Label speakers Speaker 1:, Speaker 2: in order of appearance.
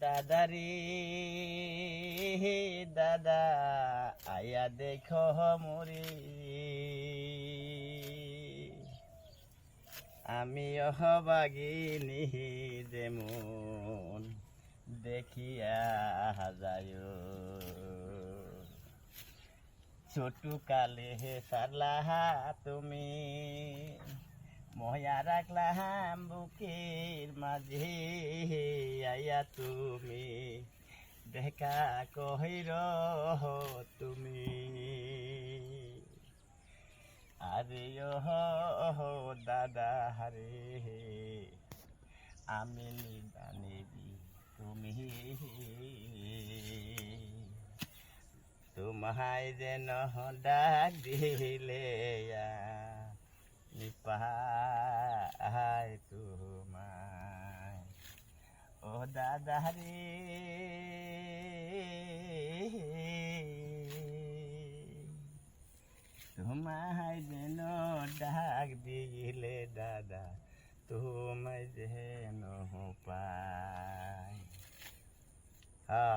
Speaker 1: দাদারে দাদা আয়া দেখো মরে আমি অহবাগিনী যেমন দেখিয়া যায় ছোট কালে সারলা তুমি ময়া রাখলাম বুকের মাঝে আয়া তুমি দেখা কহির তুমি আরে ও দাদা হারে আমি নিদানিবি তুমি তোমায় যেন ডাক দিলে পাহায় তোমায় ও দাদা রে তোমায় যেন ডাক দিলে দাদা তোমায় যেন পায়।